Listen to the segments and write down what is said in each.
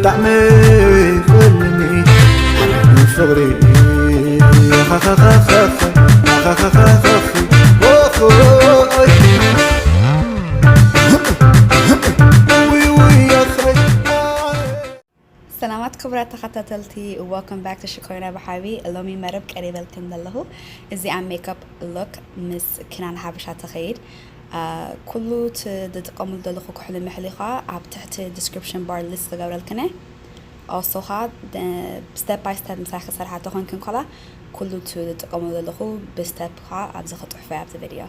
طعمي فلني فغري خا خا خا خا خا خا خا خا سلامات كبرات تخطتلتي و welcome back to شكرنا بحابي اللومي مرب قريبا لكم دلهو ازي عم ميك اب لوك مس كنان حابشة تخيل كله تدقموا دلخو كحل محليقة عب تحت description bar list قبل الكنة also هاد step by step مساخة صراحة تخون كن قلا كله تدقموا دلخو بستep خا عب زخط حفاية في الفيديو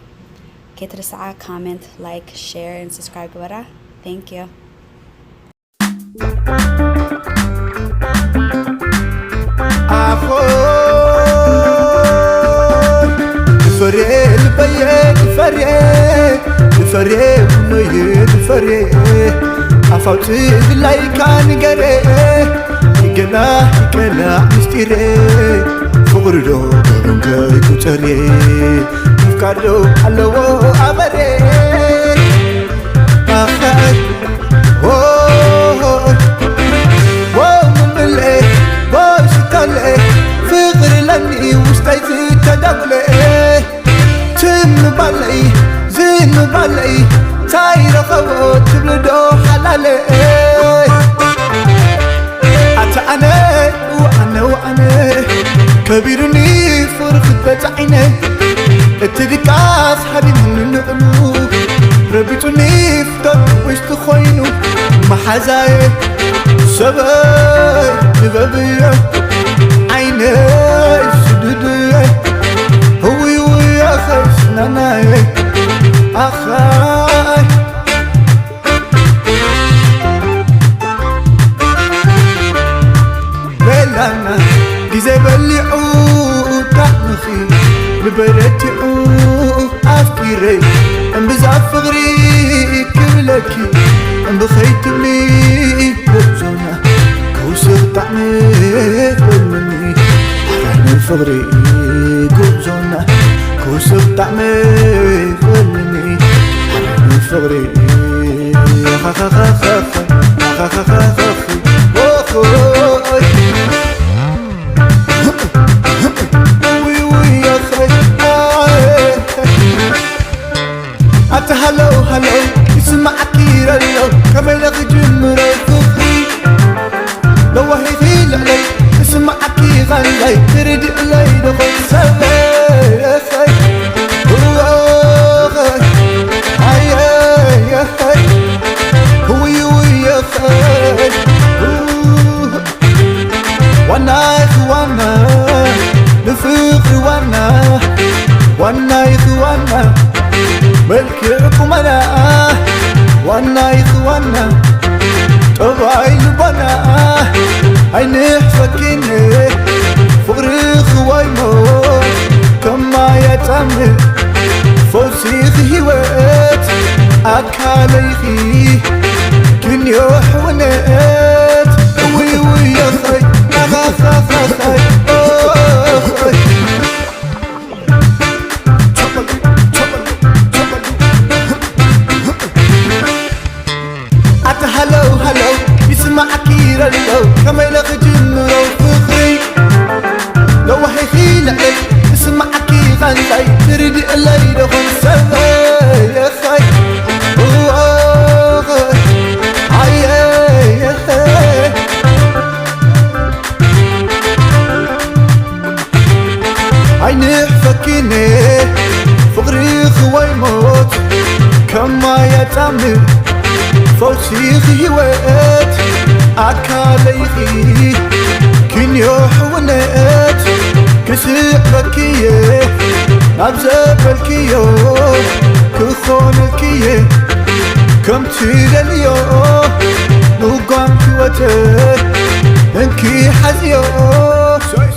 كتر ساعة comment like share and subscribe ورا thank you فري عفوتي بالله كان قري يقلع مستيري فقردو بنقاي كتري فكارلو حلو عبري أخذ ومملئ وشتلئ فقر لني وستيزي تدبلئ تم بالي زين بالي تاير خوت تبلدو حلالي حتى وأنا كبيرني فرخ بتعيني اتدكاس حبيب من النقلو ربيتوني فتر وش تخوينو محزاي سباي نبابية عيني سدودي هوي ويا خسناناي أخاي بلانا جزي بلعو تحمخي ببرتعو أفكيري أم بزعف فغري كبلكي أم بخيتمي ببزونا كوسر طعمي بلمني حراني فغري كبزونا كوسر طعمي بلمني حراني فغري خا خا خا خا خا خا خا خا هلو اسمع كير اللو كملك جمرة فخري لو هي ثيل علي اسمع كير غلي ترد علي دخل سبي يا خي يا خي هو يا خي وانا اخوانا نفخر وانا اخوانا ملككم أنا وانا إخوانا طبعي لبنا عيني حفكيني فقر إخواي موت كما يتعمل فوسيخ هوات أكاليخي كن يوحونات وي يا خي أخاخ خي هلو اسمع كير اللو كما يلقى جمرة وفخري لو هي خيل عليك اسمع كير غنزي ترد اللي دخل سبي يا خي يا خي عيني حفكيني فقري خواي موت كما يتعمل فوسيخ هوات أكاليخي كن يوحونات كسيق بكيه نبزة بالكيو كخون الكيه كم تير اليوم نوقام كوته انكي حزيو سوي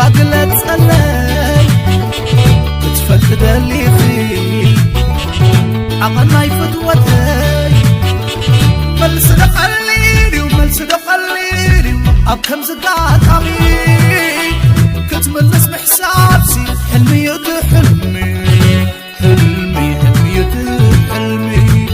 أقلت سألي بتفلت دلي في عقلنا يفتوتي ملس دقليلي وملس دقليلي أبكم زقات عمي كتملس بحسابسي حلمي يد حلمي حلمي حلمي يد حلمي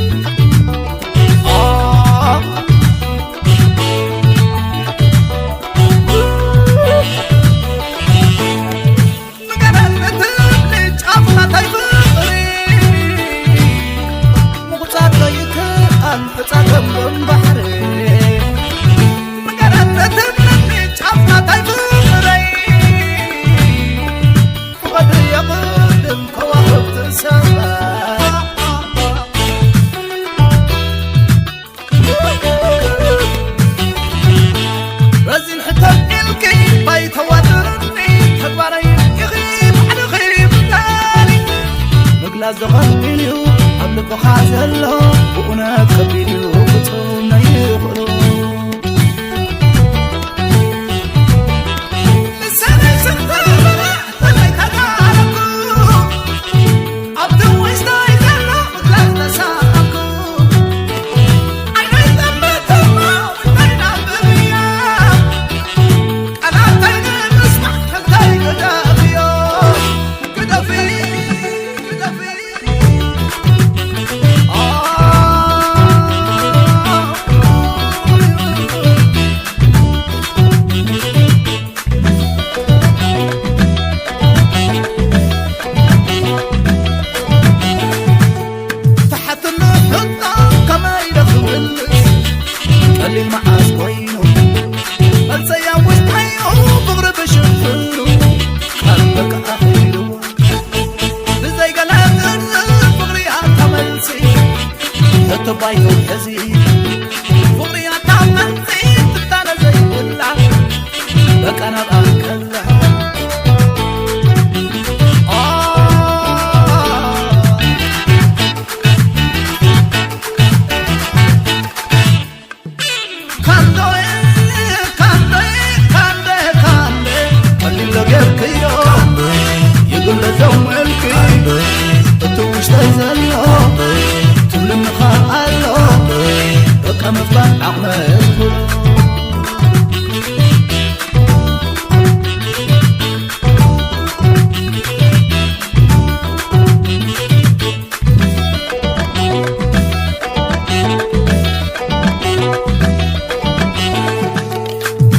زغليلو قبل خازلو وأنا خبيلو بتونا يغلو لساني سنترا ولا يتعاركو عبدو ويستاي زلو مطلقنا ساقو عيني دمتما وانتينا بريا أنا تينا نسمع حتى يقدافيو قدافي بايو الحزين فغري عطانا نزيد تتانا زي ولع لك أنا بأكلع كاندوي خلي لغير كيو يقول لزوم الكي تتوش تزلو تلم خالو رقم فلان عمل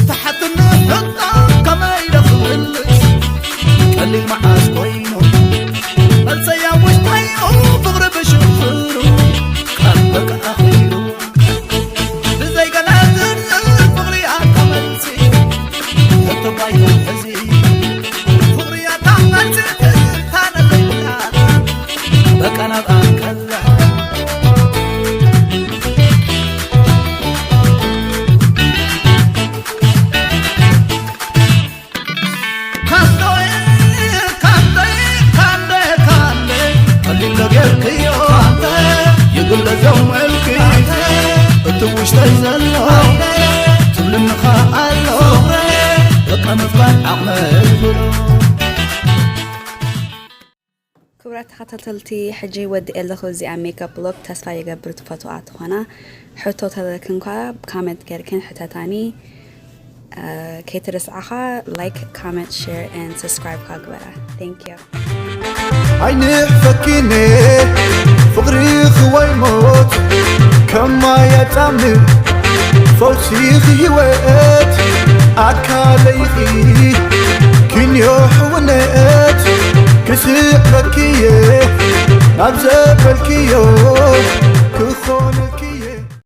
تحت النهضة كما يدخلش خلي المعاش كوينو السيا وش طيقو بغرب شفرو كان بك أخيرو بزي قنادر بغري عطمنسي وطبايو الحزين بغري عطمنسي تانا ليلا بك أنا بأكلع يقول لزوم الكي اتوش تزلو تبلم خالو رقم فلان عمل كبرات تخطلتي حجي ودي اللخو زي ميك اب لوك تسفا يقبر تفتوات هنا حطو تذكرنكوا بكومنت كيركن حتى تاني كي ترسعها لايك كومنت شير and subscribe كاغبرا thank you عيني فكيني فقري خوي موت كما يتعمل فوسي خيوات عكاليخي كن يوحونات كسي بكيه نبزة بالكيو